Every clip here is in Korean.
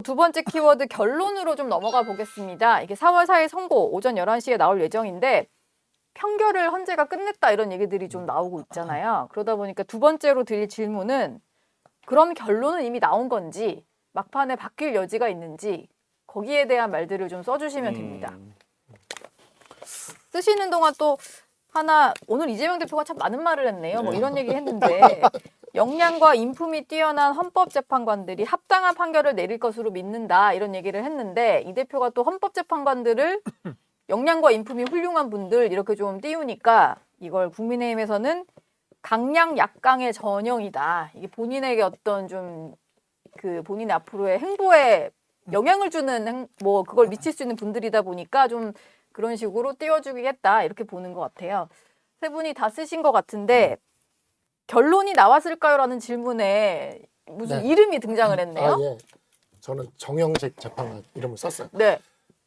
두 번째 키워드 결론으로 좀 넘어가 보겠습니다. 이게 4월 4일 선고 오전 11시에 나올 예정인데 판결을 헌재가 끝냈다 이런 얘기들이 좀 나오고 있잖아요. 그러다 보니까 두 번째로 드릴 질문은 그럼 결론은 이미 나온 건지 막판에 바뀔 여지가 있는지 거기에 대한 말들을 좀 써주시면 됩니다. 쓰시는 동안 또 하나 오늘 이재명 대표가 참 많은 말을 했네요. 뭐 이런 얘기 했는데 역량과 인품이 뛰어난 헌법재판관들이 합당한 판결을 내릴 것으로 믿는다 이런 얘기를 했는데 이 대표가 또 헌법재판관들을 역량과 인품이 훌륭한 분들 이렇게 좀 띄우니까 이걸 국민의힘에서는 강약 약강의 전형이다. 이게 본인에게 어떤 좀 그 본인의 앞으로의 행보에 영향을 주는 뭐 그걸 미칠 수 있는 분들이다 보니까 좀 그런 식으로 띄워주겠다 이렇게 보는 것 같아요. 세 분이 다 쓰신 것 같은데 결론이 나왔을까요?라는 질문에 무슨 이름이 등장을 했네요. 예. 저는 정영식 재판관 이름을 썼어요. 네.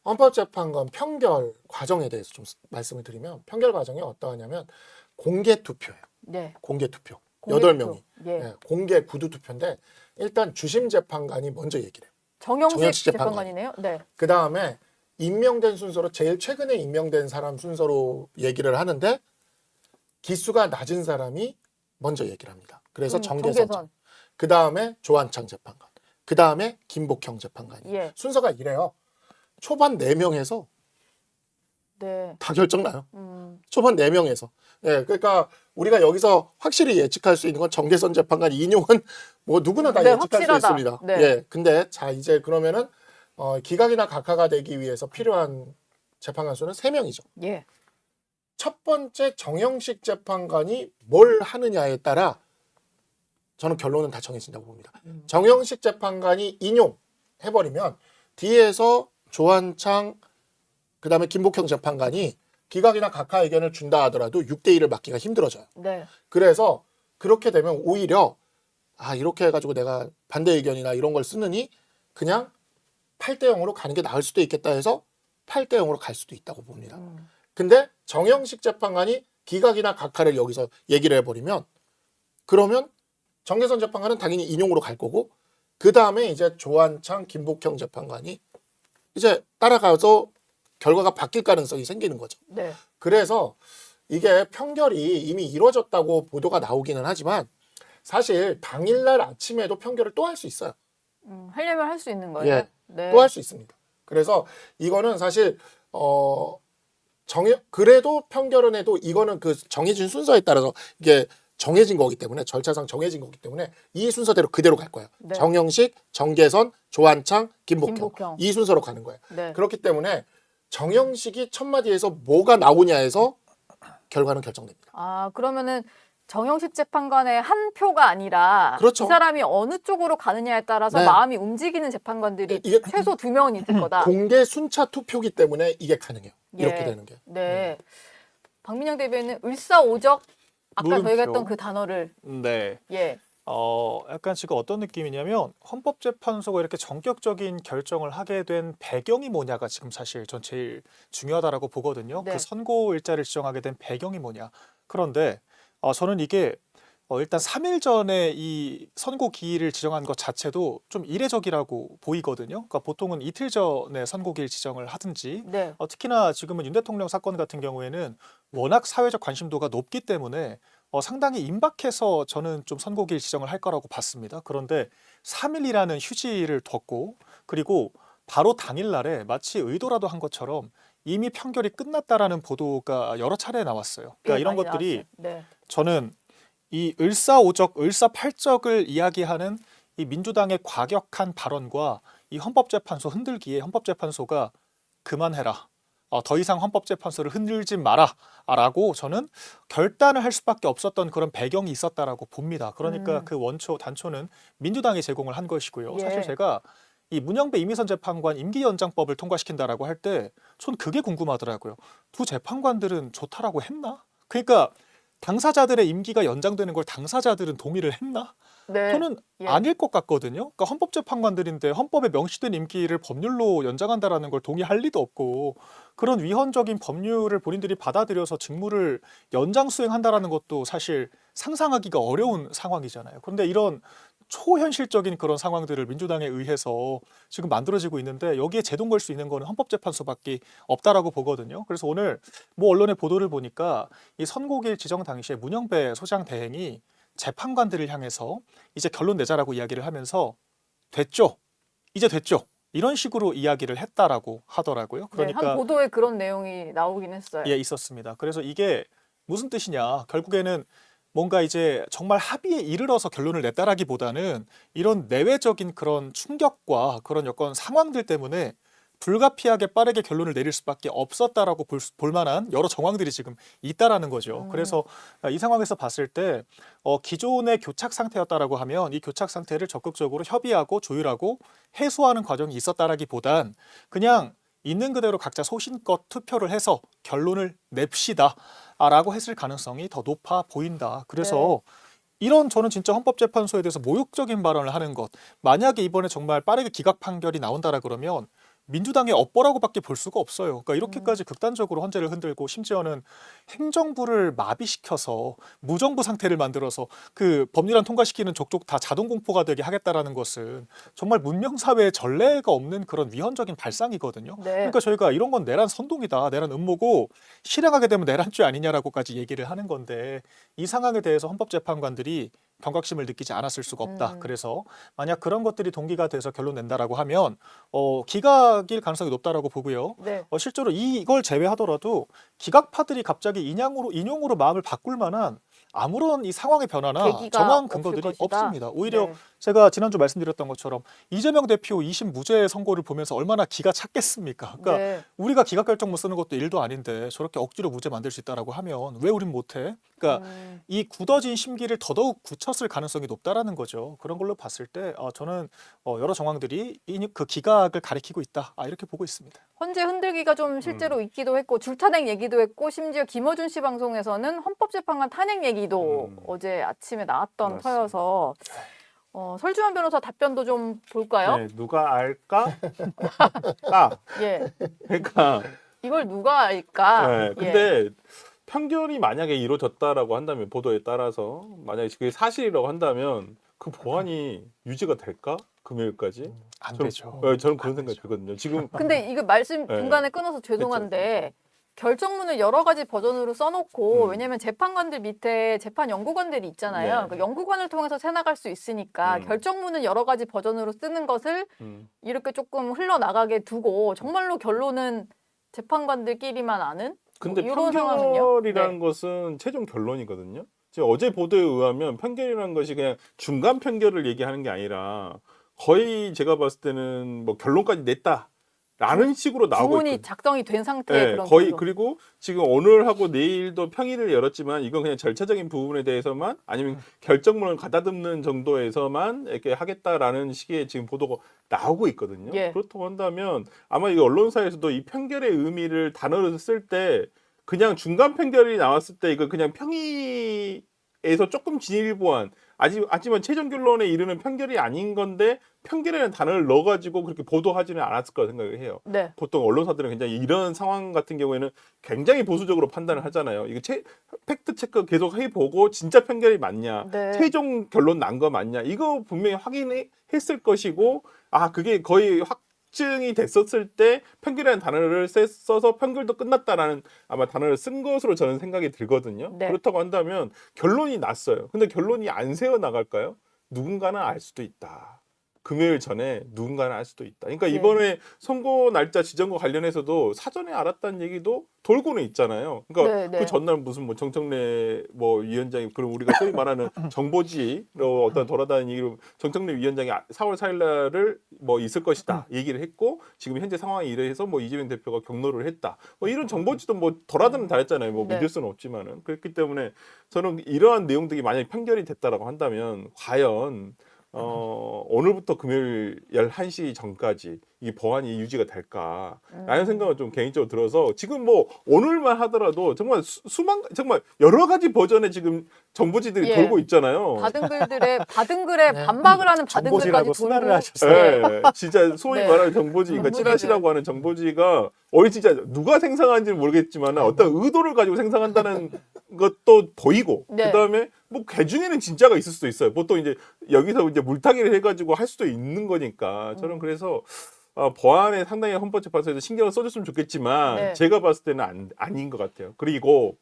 헌법재판관 판결 과정에 대해서 좀 말씀을 드리면 판결 과정이 어떠하냐면 공개 투표예요. 네. 공개 투표. 공개 8명이. 예. 예, 공개 구두 투표인데 일단 주심 재판관이 먼저 얘기를 해요. 정영식 재판관이네요. 네. 그 다음에 임명된 순서로 제일 최근에 임명된 사람 순서로 얘기를 하는데 기수가 낮은 사람이 먼저 얘기를 합니다. 그래서 정계선. 그 다음에 조한창 재판관. 그 다음에 김복형 재판관이. 예. 순서가 이래요. 초반 4명에서 네. 다 결정나요. 초반 4명에서. 예, 그러니까 우리가 여기서 확실히 예측할 수 있는 건 정계선 재판관 인용은 뭐 누구나 다 네, 예측할 확실하다. 수 있습니다. 네. 예, 근데 자 이제 그러면은 기각이나 각하가 되기 위해서 필요한 재판관 수는 3명이죠. 예. 첫 번째 정영식 재판관이 뭘 하느냐에 따라 저는 결론은 다 정해진다고 봅니다. 정영식 재판관이 인용해버리면 뒤에서 조한창 그다음에 김복형 재판관이 기각이나 각하 의견을 준다 하더라도 6대1을 막기가 힘들어져요. 네. 그래서 그렇게 되면 오히려 이렇게 해가지고 내가 반대 의견이나 이런 걸 쓰느니 그냥 8대0으로 가는 게 나을 수도 있겠다 해서 8대0으로 갈 수도 있다고 봅니다. 근데 정영식 재판관이 기각이나 각하를 여기서 얘기를 해버리면 그러면 정계선 재판관은 당연히 인용으로 갈 거고 그 다음에 이제 조한창, 김복형 재판관이 이제 따라가서 결과가 바뀔 가능성이 생기는 거죠. 네. 그래서 이게 판결이 이미 이루어졌다고 보도가 나오기는 하지만 사실 당일날 아침에도 판결을 또 할 수 있어요. 하려면 할 수 있는 거예요. 예, 네. 또 할 수 있습니다. 그래서 이거는 사실 그래도 판결은 해도 이거는 그 정해진 순서에 따라서 이게 정해진 거기 때문에 절차상 정해진 거기 때문에 이 순서대로 그대로 갈 거예요. 네. 정영식, 정계선, 조한창, 김복형. 김복형. 이 순서로 가는 거예요. 네. 그렇기 때문에 정영식이 첫 마디에서 뭐가 나오냐에서 결과는 결정됩니다. 그러면은 정영식 재판관의 한 표가 아니라 그렇죠. 그 사람이 어느 쪽으로 가느냐에 따라서 네. 마음이 움직이는 재판관들이 이게 최소 2명은 있을 거다. 공개 순차 투표기 때문에 이게 가능해요. 예. 이렇게 되는 게. 네. 박민영 대변인은 을사오적 아까 물음표. 저희가 했던 그 단어를 네. 예. 약간 지금 어떤 느낌이냐면 헌법재판소가 이렇게 전격적인 결정을 하게 된 배경이 뭐냐가 지금 사실 전 제일 중요하다라고 보거든요. 네. 그 선고 일자를 지정하게 된 배경이 뭐냐. 그런데 저는 이게 일단 3일 전에 이 선고 기일을 지정한 것 자체도 좀 이례적이라고 보이거든요. 그러니까 보통은 이틀 전에 선고 기일 지정을 하든지 네. 특히나 지금은 윤 대통령 사건 같은 경우에는 워낙 사회적 관심도가 높기 때문에 상당히 임박해서 저는 좀 선고기일 지정을 할 거라고 봤습니다. 그런데 3일이라는 휴지를 뒀고 그리고 바로 당일날에 마치 의도라도 한 것처럼 이미 판결이 끝났다라는 보도가 여러 차례 나왔어요. 그러니까 예, 이런 많이 것들이 나왔어요. 네. 저는 이 을사오적, 을사팔적을 이야기하는 이 민주당의 과격한 발언과 이 헌법재판소 흔들기에 헌법재판소가 그만해라. 더 이상 헌법재판소를 흔들지 마라 라고 저는 결단을 할 수밖에 없었던 그런 배경이 있었다라고 봅니다. 그러니까 그 원초 단초는 민주당이 제공을 한 것이고요. 예. 사실 제가 이 문영배 이미선 재판관 임기 연장법을 통과시킨다라고 할 때 전 그게 궁금하더라고요. 두 재판관들은 좋다라고 했나? 그러니까 당사자들의 임기가 연장되는 걸 당사자들은 동의를 했나? 네. 저는 예. 아닐 것 같거든요. 그러니까 헌법재판관들인데 헌법에 명시된 임기를 법률로 연장한다라는 걸 동의할 리도 없고 그런 위헌적인 법률을 본인들이 받아들여서 직무를 연장 수행한다라는 것도 사실 상상하기가 어려운 상황이잖아요. 그런데 이런 초현실적인 그런 상황들을 민주당에 의해서 지금 만들어지고 있는데 여기에 제동 걸 수 있는 거는 헌법재판소밖에 없다라고 보거든요. 그래서 오늘 뭐 언론의 보도를 보니까 이 선고일 지정 당시에 문영배 소장 대행이 재판관들을 향해서 이제 결론 내자라고 이야기를 하면서 됐죠. 이제 됐죠. 이런 식으로 이야기를 했다라고 하더라고요. 그러니까 네, 한 보도에 그런 내용이 나오긴 했어요. 예, 있었습니다. 그래서 이게 무슨 뜻이냐? 결국에는 뭔가 이제 정말 합의에 이르러서 결론을 냈다라기보다는 이런 내외적인 그런 충격과 그런 여건 상황들 때문에 불가피하게 빠르게 결론을 내릴 수밖에 없었다라고 볼 만한 여러 정황들이 지금 있다라는 거죠. 그래서 이 상황에서 봤을 때 기존의 교착 상태였다라고 하면 이 교착 상태를 적극적으로 협의하고 조율하고 해소하는 과정이 있었다라기보단 그냥 있는 그대로 각자 소신껏 투표를 해서 결론을 냅시다 라고 했을 가능성이 더 높아 보인다. 그래서 이런 저는 진짜 헌법재판소에 대해서 모욕적인 발언을 하는 것, 만약에 이번에 정말 빠르게 기각 판결이 나온다라 그러면 민주당의 업보라고밖에 볼 수가 없어요. 그러니까 이렇게까지 극단적으로 헌재를 흔들고 심지어는 행정부를 마비시켜서 무정부 상태를 만들어서 그 법률안 통과시키는 족족 다 자동 공포가 되게 하겠다라는 것은 정말 문명 사회에 전례가 없는 그런 위헌적인 발상이거든요. 네. 그러니까 저희가 이런 건 내란 선동이다, 내란 음모고 실행하게 되면 내란죄 아니냐라고까지 얘기를 하는 건데 이 상황에 대해서 헌법재판관들이 경각심을 느끼지 않았을 수가 없다. 그래서 만약 그런 것들이 동기가 돼서 결론 낸다라고 하면 기각일 가능성이 높다라고 보고요. 네. 실제로 이걸 제외하더라도 기각파들이 갑자기 인용으로 마음을 바꿀 만한 아무런 이 상황의 변화나 계기가 정황 없을 근거들이 것이다. 없습니다. 오히려 네. 제가 지난주 말씀드렸던 것처럼 이재명 대표 2심 무죄 선고를 보면서 얼마나 기가 찼겠습니까? 그러니까 네. 우리가 기각 결정문 쓰는 것도 일도 아닌데 저렇게 억지로 무죄 만들 수 있다라고 하면 왜 우린 못해? 그러니까 이 굳어진 심기를 더더욱 굳혔을 가능성이 높다라는 거죠. 그런 걸로 봤을 때 저는 여러 정황들이 그 기각을 가리키고 있다. 이렇게 보고 있습니다. 헌재 흔들기가 좀 실제로 있기도 했고 줄타nek 얘기도 했고 심지어 김어준 씨 방송에서는 헌법재판관 탄핵 얘기도 어제 아침에 나왔던 맞습니다. 터여서 설주환 변호사 답변도 좀 볼까요? 네, 누가 알까? 예, 그러니까 이걸 누가 알까? 네, 예. 근데 판결이 만약에 이루어졌다라고 한다면 보도에 따라서 만약에 그게 사실이라고 한다면 그 보안이 유지가 될까? 금요일까지? 안 저는- 되죠. 네, 저는 그런 안 생각이 되죠. 들거든요. 지금 근데 이거 말씀 네. 중간에 끊어서 죄송한데 결정문을 여러 가지 버전으로 써놓고 왜냐면 재판관들 밑에 재판 연구관들이 있잖아요. 네. 그 연구관을 통해서 새나갈 수 있으니까 결정문을 여러 가지 버전으로 쓰는 것을 이렇게 조금 흘러나가게 두고 정말로 결론은 재판관들끼리만 아는 근데 이런 상황은요? 판결이라는 것은 최종 결론이거든요. 지금 어제 보도에 의하면 판결이라는 것이 그냥 중간 판결을 얘기하는 게 아니라 거의 제가 봤을 때는 뭐 결론까지 냈다라는 식으로 나오고 주문이 있거든요. 작성이 된 상태의 네, 그런 거의 결론. 그리고 지금 오늘하고 내일도 평일을 열었지만 이건 그냥 절차적인 부분에 대해서만 아니면 결정문을 가다듬는 정도에서만 이렇게 하겠다라는 식의 지금 보도가 나오고 있거든요. 예. 그렇다고 한다면 아마 이 언론사에서도 이 판결의 의미를 단어로 쓸 때 그냥 중간 판결이 나왔을 때 이거 그냥 평의에서 조금 진일보한 하지만 최종 결론에 이르는 판결이 아닌 건데 판결이라는 단어를 넣어가지고 그렇게 보도하지는 않았을 거라 생각을 해요. 네. 보통 언론사들은 굉장히 이런 상황 같은 경우에는 굉장히 보수적으로 판단을 하잖아요. 이거 팩트 체크 계속 해보고 진짜 판결이 맞냐, 네. 최종 결론 난 거 맞냐, 이거 분명히 확인했을 것이고, 그게 거의 확증이 됐었을 때 판결이라는 단어를 써서 판결도 끝났다라는 아마 단어를 쓴 것으로 저는 생각이 들거든요. 네. 그렇다고 한다면 결론이 났어요. 근데 결론이 안 새어 나갈까요? 누군가는 알 수도 있다. 금요일 전에 누군가는 알 수도 있다. 그러니까 네. 이번에 선고 날짜 지정과 관련해서도 사전에 알았다는 얘기도 돌고는 있잖아요. 그러니까 네, 네. 그 전날 무슨 뭐 정청래 뭐 위원장이 그럼 우리가 소위 말하는 정보지로 어떤 돌아다니는 얘기로 정청래 위원장이 4월 4일 날을 뭐 있을 것이다 얘기를 했고 지금 현재 상황이 이래서 뭐 이재명 대표가 경로를 했다. 뭐 이런 정보지도 뭐 돌아다니면 다 했잖아요. 뭐 네. 믿을 수는 없지만은 그렇기 때문에 저는 이러한 내용들이 만약에 판결이 됐다라고 한다면 과연 오늘부터 금요일 11시 전까지 이 보안이 유지가 될까라는 생각은 좀 개인적으로 들어서 지금 뭐 오늘만 하더라도 정말 정말 여러 가지 버전의 지금 정보지들이 예. 돌고 있잖아요. 받은 글에 반박을 하는 받은 글까지 정보지라고 순환을 돌고 하셨어요. 네, 진짜 소위 네. 말하는 정보지, 그러니까 정보지들. 찌라시라고 하는 정보지가 진짜 누가 생성한지는 모르겠지만 어떤 의도를 가지고 생성한다는 것도 보이고 네. 그다음에 뭐 개중에는 진짜가 있을 수도 있어요. 보통 이제 여기서 이제 물타기를 해가지고 할 수도 있는 거니까 저는 그래서 법안에 상당히 헌법재판소에서 신경을 써줬으면 좋겠지만 네. 제가 봤을 때는 아닌 것 같아요. 그리고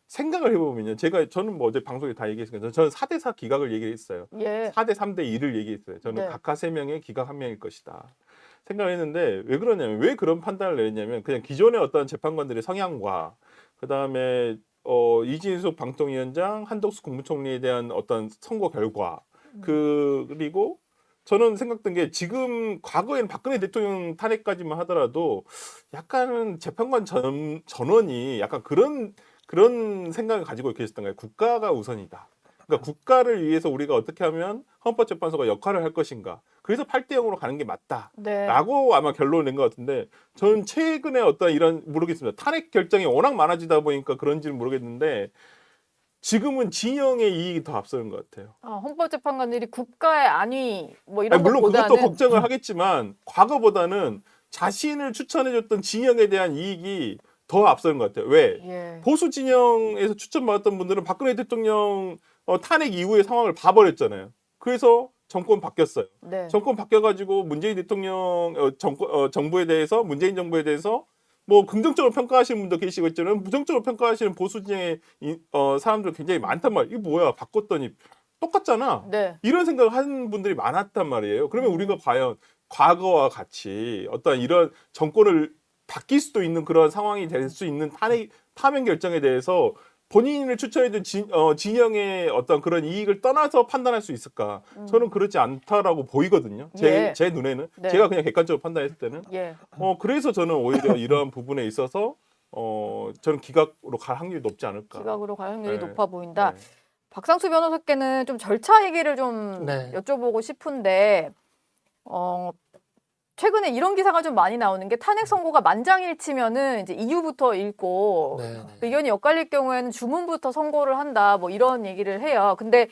생각을 해보면요. 저는 뭐 어제 방송에 다 얘기했으니까 저는 4대4 기각을 얘기했어요. 예. 4대 3대 2를 얘기했어요. 저는 네. 각하 3명에 기각 1명일 것이다. 생각을 했는데 왜 그러냐면 왜 그런 판단을 내렸냐면 그냥 기존의 어떤 재판관들의 성향과 그다음에 이진숙 방통위원장, 한덕수 국무총리에 대한 어떤 선거 결과 그리고 저는 생각된 게 지금 과거에는 박근혜 대통령 탄핵까지만 하더라도 약간은 재판관 전원이 약간 그런 생각을 가지고 계셨던 거예요. 국가가 우선이다. 그러니까 국가를 위해서 우리가 어떻게 하면 헌법재판소가 역할을 할 것인가. 그래서 8대 0으로 가는 게 맞다. 네. 라고 아마 결론을 낸 것 같은데 저는 최근에 어떤 이런 모르겠습니다. 탄핵 결정이 워낙 많아지다 보니까 그런지는 모르겠는데 지금은 진영의 이익이 더 앞서는 것 같아요. 헌법재판관들이 국가의 안위 뭐 이런 아니, 물론 것보다는 그것도 걱정을 하겠지만 과거보다는 자신을 추천해줬던 진영에 대한 이익이 더 앞서는 것 같아요. 왜? 예. 보수 진영에서 추천받았던 분들은 박근혜 대통령 탄핵 이후의 상황을 봐버렸잖아요. 그래서 정권 바뀌었어요. 네. 정권 바뀌어가지고 문재인 대통령 정부에 대해서 문재인 정부에 대해서 뭐 긍정적으로 평가하시는 분도 계시고 있지만 부정적으로 평가하시는 보수 진영의 사람들 굉장히 많단 말이에요. 이게 뭐야 바꿨더니 똑같잖아. 네. 이런 생각을 하는 분들이 많았단 말이에요. 그러면 우리가 과연 과거와 같이 어떤 이런 정권을 바뀔 수도 있는 그런 상황이 될 수 있는 파면 결정에 대해서 본인을 추천해준 진영의 어떤 그런 이익을 떠나서 판단할 수 있을까? 저는 그렇지 않다라고 보이거든요. 예. 제 눈에는. 네. 제가 그냥 객관적으로 판단했을 때는. 예. 그래서 저는 오히려 이러한 부분에 있어서 저는 기각으로 갈 확률이 높지 않을까. 기각으로 갈 확률이 네. 높아 보인다. 네. 박상수 변호사께는 좀 절차 얘기를 좀 네. 여쭤보고 싶은데 최근에 이런 기사가 좀 많이 나오는 게 탄핵 선고가 만장일치면은 이제 이유부터 읽고 네. 의견이 엇갈릴 경우에는 주문부터 선고를 한다 뭐 이런 얘기를 해요. 근데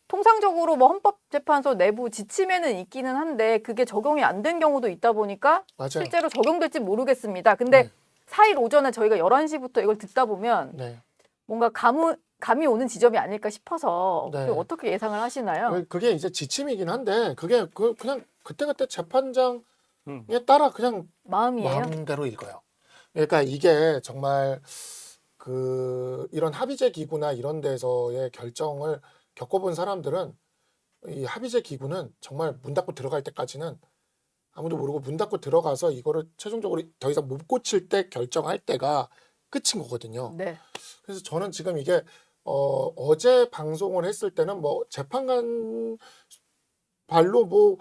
통상적으로 뭐 헌법재판소 내부 지침에는 있기는 한데 그게 적용이 안 된 경우도 있다 보니까 맞아요. 실제로 적용될지 모르겠습니다. 근데 네. 4일 오전에 저희가 11시부터 이걸 듣다 보면 네. 뭔가 감이 오는 지점이 아닐까 싶어서 네. 그걸 어떻게 예상을 하시나요? 그게 이제 지침이긴 한데 그게 그냥 그때그때 재판장에 음. 따라 그냥 마음이에요. 마음대로 읽어요. 그러니까 이게 정말 이런 합의제 기구나 이런 데서의 결정을 겪어본 사람들은 이 합의제 기구는 정말 문 닫고 들어갈 때까지는 아무도 모르고 문 닫고 들어가서 이거를 최종적으로 더 이상 못 고칠 때 결정할 때가 끝인 거거든요. 네. 그래서 저는 지금 이게 어제 방송을 했을 때는 뭐 재판관 발로 뭐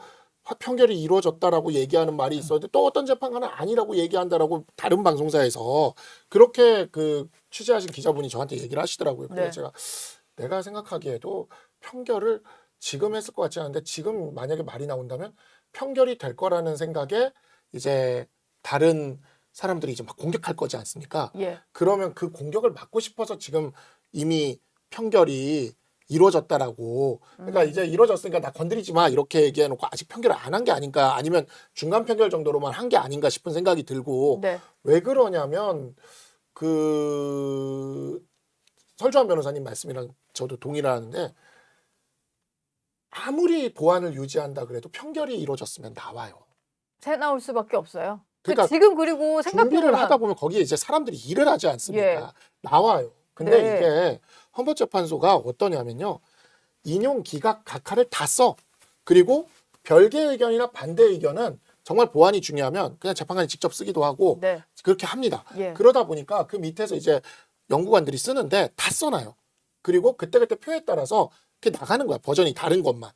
판결이 이루어졌다라고 얘기하는 말이 있었는데 또 어떤 재판관은 아니라고 얘기한다라고 다른 방송사에서 그렇게 취재하신 기자분이 저한테 얘기를 하시더라고요. 그래서 네. 내가 생각하기에도 판결을 지금 했을 것 같지 않은데 지금 만약에 말이 나온다면 판결이 될 거라는 생각에 이제 다른 사람들이 이제 막 공격할 거지 않습니까? 예. 그러면 그 공격을 막고 싶어서 지금 이미 판결이 이루어졌다라고 그러니까 이제 이루어졌으니까 나 건드리지 마 이렇게 얘기해놓고 아직 판결을 안 한 게 아닌가 아니면 중간 판결 정도로만 한 게 아닌가 싶은 생각이 들고 네. 왜 그러냐면 설주환 변호사님 말씀이랑 저도 동의를 하는데 아무리 보안을 유지한다 그래도 판결이 이루어졌으면 나와요. 새 나올 수밖에 없어요. 그러니까 지금 그리고 준비를 생각해보면 하다 보면 거기에 이제 사람들이 일을 하지 않습니까? 예. 나와요. 근데 네. 이게 헌법재판소가 어떠냐면요. 인용 기각 각하를 다 써. 그리고 별개 의견이나 반대 의견은 정말 보안이 중요하면 그냥 재판관이 직접 쓰기도 하고 네. 그렇게 합니다. 예. 그러다 보니까 그 밑에서 이제 연구관들이 쓰는데 다 써놔요. 그리고 그때그때 표에 따라서 그게 나가는 거야. 버전이 다른 것만.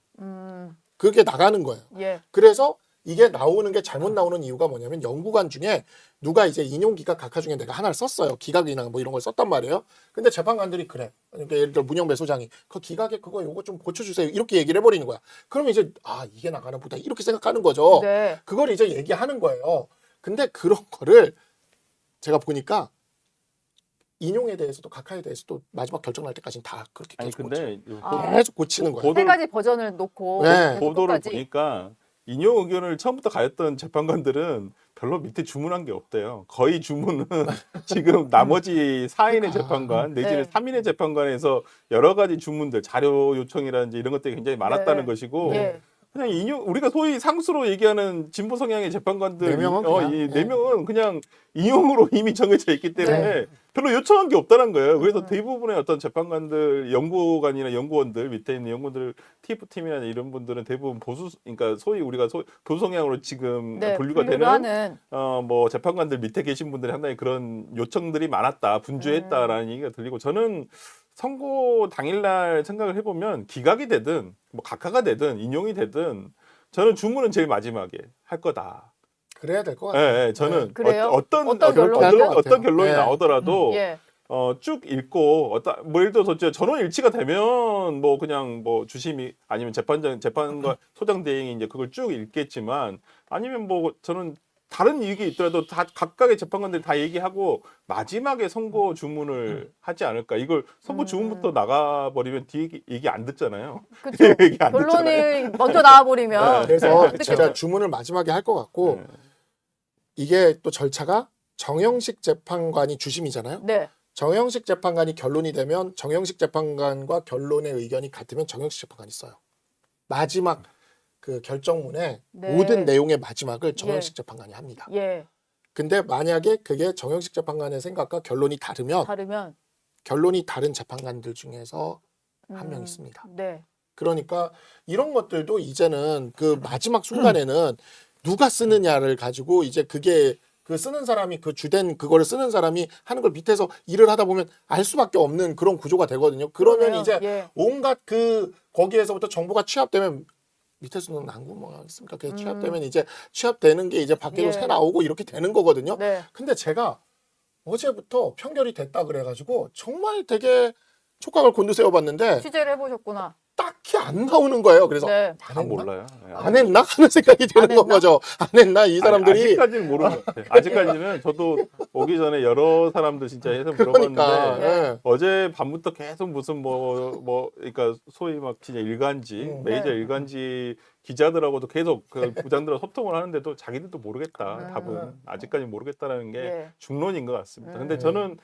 그렇게 나가는 거예요. 예. 그래서 이게 나오는 게 잘못 나오는 이유가 뭐냐면 연구관 중에 누가 이제 인용 기각 각하 중에 내가 하나를 썼어요. 기각이나 뭐 이런 걸 썼단 말이에요. 근데 재판관들이 그래. 그러니까 예를 들어 문영배 소장이 그 기각에 그거 요거 좀 고쳐주세요. 이렇게 얘기를 해버리는 거야. 그러면 이제 이게 나가나 보다 이렇게 생각하는 거죠. 네. 그걸 이제 얘기하는 거예요. 근데 그런 거를 제가 보니까 인용에 대해서도 각하에 대해서도 마지막 결정 날 때까지는 다 그렇게 아니 계속 근데 계속 고치는 거예요. 세 가지 버전을 놓고 네. 계속 보도를 끝까지. 보니까 인용 의견을 처음부터 가였던 재판관들은 별로 밑에 주문한 게 없대요. 거의 주문은 지금 나머지 4인의 재판관 내지는 네. 3인의 재판관에서 여러 가지 주문들, 자료 요청이라든지 이런 것들이 굉장히 많았다는 네. 것이고 예. 그냥 우리가 소위 상수로 얘기하는 진보 성향의 재판관들 네 명은 그냥, 이 예. 4명은 그냥 인용으로 이미 정해져 있기 때문에 네. 별로 요청한 게 없다는 거예요. 그래서 대부분의 어떤 재판관들, 연구관이나 연구원들 밑에 있는 연구원들, TF팀이나 이런 분들은 대부분 보수, 그러니까 소위 우리가 보수 성향으로 지금 네, 분류가 분류를 되는 하는 뭐 재판관들 밑에 계신 분들이 상당히 그런 요청들이 많았다, 분주했다라는 얘기가 들리고 저는 선고 당일날 생각을 해보면 기각이 되든 뭐 각하가 되든 인용이 되든 저는 주문은 제일 마지막에 할 거다. 그래야 될 것 예, 같아요. 예, 저는 그래요? 어떤 어떤 결론이든? 어떤 결론이 네. 나오더라도 예. 쭉 읽고 뭐 예를 들어서 전원 일치가 되면 뭐 그냥 뭐 주심이 아니면 재판관 소장 대행이 이제 그걸 쭉 읽겠지만 아니면 뭐 저는 다른 이익이 있더라도 다 각각의 재판관들이 다 얘기하고 마지막에 선고 주문을 하지 않을까. 이걸 선고 주문부터 나가버리면 뒤에 얘기 안 듣잖아요. 그렇죠. 얘기 안 듣잖아요. 결론이 먼저 나와버리면 그래서 안 제가 듣겠죠. 주문을 마지막에 할 것 같고 네. 이게 또 절차가 정형식 재판관이 주심이잖아요. 네. 정형식 재판관이 결론이 되면 정형식 재판관과 결론의 의견이 같으면 정형식 정형식재판관이 써요. 마지막 그 결정문에 네. 모든 내용의 마지막을 정형식 재판관이 합니다. 예. 근데 만약에 그게 정형식 재판관의 생각과 결론이 다르면 다르면 결론이 다른 재판관들 중에서 한 명 있습니다. 네. 그러니까 이런 것들도 이제는 그 마지막 순간에는 누가 쓰느냐를 가지고 이제 그게 그 쓰는 사람이 그 주된 그거를 쓰는 사람이 하는 걸 밑에서 일을 하다 보면 알 수밖에 없는 그런 구조가 되거든요. 그러면 그러네요. 이제 예. 온갖 그 거기에서부터 정보가 취합되면 밑에서는 안 궁금하겠습니까? 그게 취합되면 이제 취합되는 게 이제 밖으로 예. 새 나오고 이렇게 되는 거거든요. 네. 근데 제가 어제부터 판결이 됐다 그래가지고 정말 되게 촉각을 곤두세워 봤는데 취재를 해보셨구나. 딱히 안 나오는 거예요. 그래서 네. 안 다 했나? 몰라요. 예. 안 했나 하는 생각이 드는 했나? 거죠. 안 했나 이 사람들이. 아직까지는 모르는 것 같아요. 아직까지는 저도 오기 전에 여러 사람들 진짜 해서 그러니까 물어봤는데 예. 어제 밤부터 계속 무슨 그러니까 소위 막 진짜 일간지 메이저 네. 일간지 기자들하고도 계속 그 부장들하고 소통을 하는데도 자기들도 모르겠다. 답은 아직까지 모르겠다라는 게 예. 중론인 것 같습니다. 근데 저는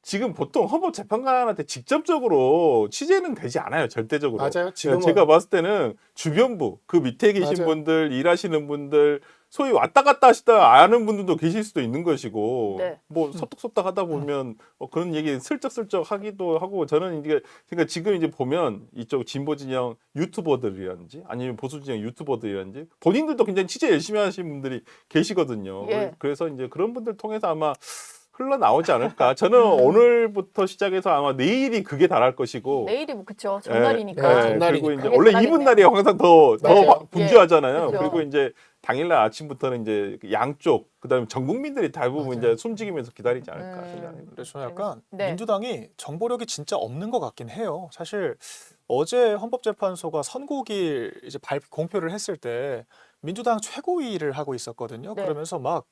지금 보통 헌법재판관한테 직접적으로 취재는 되지 않아요. 절대적으로. 맞아요. 지금은 제가 봤을 때는 주변부 그 밑에 계신 맞아요. 분들 일하시는 분들 소위 왔다 갔다 하시다 아는 분들도 계실 수도 있는 것이고 네. 뭐 소떡소떡 하다 보면 그런 얘기 슬쩍슬쩍 하기도 하고 저는 이게 그러니까 지금 이제 보면 이쪽 진보 진영 유튜버들이라든지 아니면 보수 진영 유튜버들이라든지 본인들도 굉장히 취재 열심히 하시는 분들이 계시거든요. 예. 그래서 이제 그런 분들 통해서 아마 흘러나오지 않을까. 저는 오늘부터 시작해서 아마 내일이 그게 달할 것이고 내일이 뭐 그쵸. 전날이니까. 네, 전날이니까. 그리고 이제 그게 원래 달라겠네요. 이분 날이 항상 더 맞아요. 분주하잖아요. 그죠. 그리고 이제 당일날 아침부터는 이제 양쪽 그다음에 전 국민들이 대부분 맞아요. 이제 숨죽이면서 기다리지 않을까 생각합니다. 근데 저는 약간 네. 민주당이 정보력이 진짜 없는 것 같긴 해요. 사실 어제 헌법재판소가 선고일 이제 공표를 했을 때 민주당 최고위를 하고 있었거든요. 네. 그러면서 막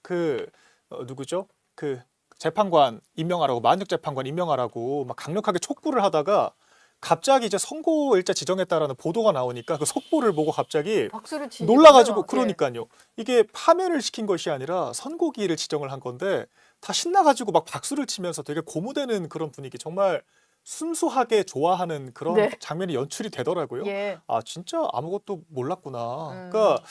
누구죠? 그 재판관 임명하라고 만역 재판관 임명하라고 막 강력하게 촉구를 하다가 갑자기 이제 선고일자 지정했다라는 보도가 나오니까 그 속보를 보고 갑자기 박수를 치고 놀라가지고 그러니까요. 이게 파면을 시킨 것이 아니라 선고기일을 지정을 한 건데 다 신나가지고 막 박수를 치면서 되게 고무되는 그런 분위기 정말 순수하게 좋아하는 그런 네. 장면이 연출이 되더라고요. 예. 아 진짜 아무것도 몰랐구나. 그러니까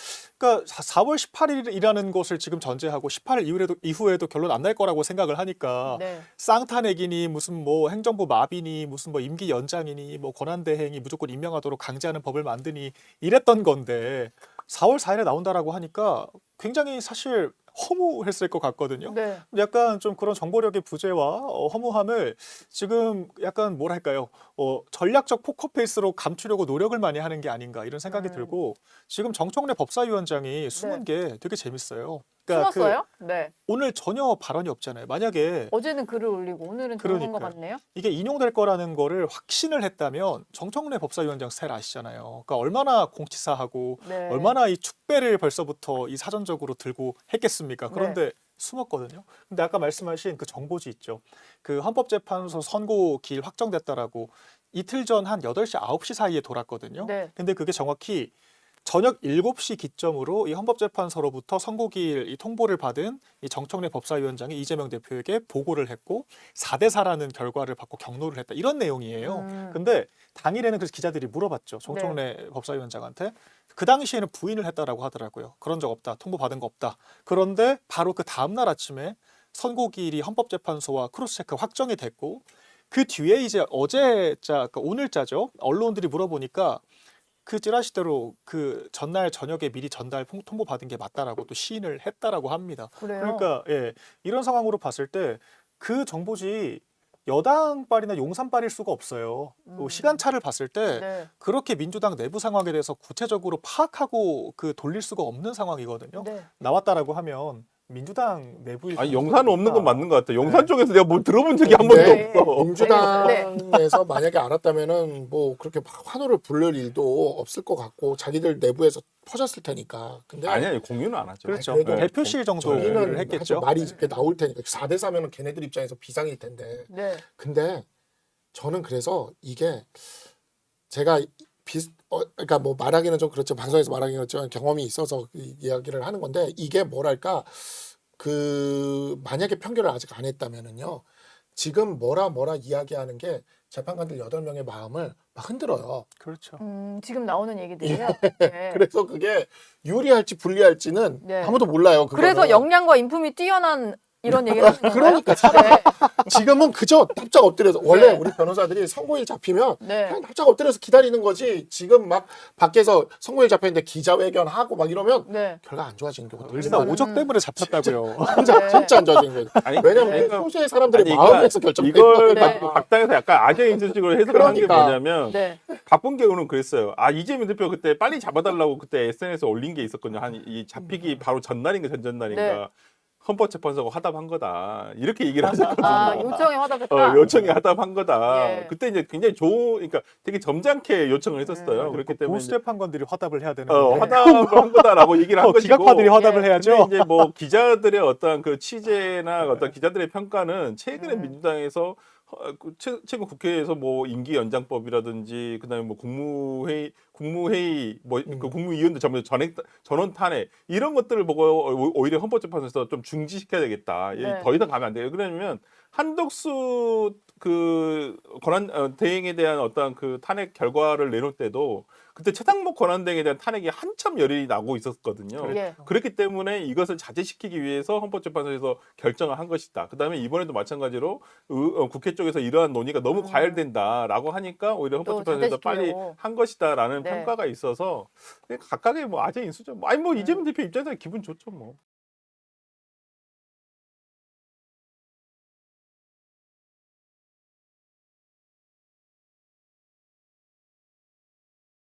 4월 18일이라는 것을 지금 전제하고 18일 이후에도 결론 안 날 거라고 생각을 하니까 네. 쌍탄핵이니 무슨 뭐 행정부 마비니 무슨 뭐 임기 연장이니 뭐 권한대행이 무조건 임명하도록 강제하는 법을 만드니 이랬던 건데 4월 4일에 나온다라고 하니까 굉장히 사실 허무했을 것 같거든요. 네. 약간 좀 그런 정보력의 부재와 허무함을 지금 약간 뭐랄까요 전략적 포커페이스로 감추려고 노력을 많이 하는 게 아닌가 이런 생각이 들고 지금 정청래 법사위원장이 숨은 게 되게 재밌어요. 그러니까 숨었어요? 네. 오늘 전혀 발언이 없잖아요. 만약에 어제는 글을 올리고 오늘은 들어간 거 그러니까요. 같네요. 이게 인용될 거라는 거를 확신을 했다면 정청래 법사위원장 스타일 아시잖아요. 그러니까 얼마나 공치사하고 네. 얼마나 이 축배를 벌써부터 이 사전적으로 들고 했겠습니까? 그런데 숨었거든요. 근데 아까 말씀하신 그 정보지 있죠. 그 헌법재판소 선고기일 확정됐다라고 이틀 전 한 8시 9시 사이에 돌았거든요. 네. 근데 그게 정확히 저녁 7시 기점으로 이 헌법재판소로부터 선고기일 이 통보를 받은 이 정청래 법사위원장이 이재명 대표에게 보고를 했고 4대 4라는 결과를 받고 경로를 했다. 이런 내용이에요. 근데 당일에는 그래서 기자들이 물어봤죠. 정청래 법사위원장한테. 그 당시에는 부인을 했다라고 하더라고요. 그런 적 없다. 통보 받은 거 없다. 그런데 바로 그 다음 날 아침에 선고기일이 헌법재판소와 크로스체크 확정이 됐고 그 뒤에 이제 어제자, 그러니까 오늘자죠. 언론들이 물어보니까 그 찌라시대로 그 전날 저녁에 미리 전달 통보받은 게 맞다라고 또 시인을 했다라고 합니다. 그래요. 그러니까 예, 이런 상황으로 봤을 때 그 정보지 여당빨이나 용산빨일 수가 없어요. 또 시간차를 봤을 때 네. 그렇게 민주당 내부 상황에 대해서 구체적으로 파악하고 그 돌릴 수가 없는 상황이거든요. 네. 나왔다라고 하면 민주당 내부일 아니 영산 없는 건 맞는 것 같아요. 영산 네. 쪽에서 내가 뭘 들어본 적이 한 네. 번도 없어. 민주당에서 만약에 알았다면은 뭐 그렇게 막 환호를 부를 일도 없을 것 같고 자기들 내부에서 퍼졌을 테니까. 근데 아니야 공유는 안 하죠. 그렇죠. 그래도 대표실 정도를 저기는 했겠죠. 하여튼 말이 이렇게 나올 테니까 4대 4면은 걔네들 입장에서 비상일 텐데. 네. 근데 저는 그래서 이게 제가 그러니까 뭐 말하기는 좀 그렇죠. 방송에서 말하기는 그렇지만 경험이 있어서 이야기를 하는 건데 이게 뭐랄까 그 만약에 편결을 아직 안 했다면은요. 지금 뭐라 이야기하는 게 재판관들 8명의 마음을 막 흔들어요. 그렇죠. 지금 나오는 얘기들이요. 네. 그래서 그게 유리할지 불리할지는 네. 아무도 몰라요. 그거는. 그래서 역량과 인품이 뛰어난 이런 얘기를 하는 건가요? 그러니까 네. 지금은 그저 납작 엎드려서 원래 우리 변호사들이 선고일 잡히면 네. 그냥 납작 엎드려서 기다리는 거지. 지금 막 밖에서 선고일 잡혔는데 기자회견하고 막 이러면 네. 결과 안 좋아지는 경우도 일사 얼마나 오적 때문에 잡혔다고요. 네. 진짜 안 좋아지는 거예요. 아니, 왜냐면 그러니까- 소수의 사람들의 아니, 마음에서 결정돼 이걸 네. 가지고 각 당에서 약간 악의 인수식으로 해석을 한 게 그러니까. 뭐냐면 네. 박범계의원은 그랬어요. 아 이재명 대표 그때 빨리 잡아달라고 그때 SNS에 올린 게 있었거든요. 한 이 잡히기 바로 전날인가 전전날인가 네. 헌법재판소가 화답한 거다 이렇게 얘기를 하셨거든요. 아, 요청에 화답했다. 요청에 화답한 거다. 예. 그때 이제 굉장히 그러니까 되게 점잖게 요청을 했었어요. 그렇기 때문에 보수 재판관들이 화답을 해야 되는 어, 건데 화답을 한 거다라고 얘기를 한 것이고. 기각파들이 화답을 예. 해야죠. 근데 이제 뭐 기자들의 어떤 그 취재나 어떤 기자들의 평가는 최근에 민주당에서 최근 국회에서 뭐 임기 연장법이라든지 그다음에 뭐 국무회의 뭐 그 국무위원들 전원 탄핵 이런 것들을 보고 오히려 헌법재판소에서 좀 중지시켜야 되겠다. 네. 더 이상 가면 안 돼요. 그러면 한덕수 그 대행에 대한 어떤 그 탄핵 결과를 내놓을 때도 그때 최상목 권한대행에 대한 탄핵이 한참 열이 나고 있었거든요. 예. 그렇기 때문에 이것을 자제시키기 위해서 헌법재판소에서 결정을 한 것이다. 그다음에 이번에도 마찬가지로 국회 쪽에서 이러한 논의가 너무 과열된다라고 하니까 오히려 헌법재판소에서 빨리 자제시키려고. 한 것이다라는 네. 평가가 있어서 각각의 뭐 아재 인수죠. 아니 뭐 이재명 대표 입장에서 기분 좋죠 뭐.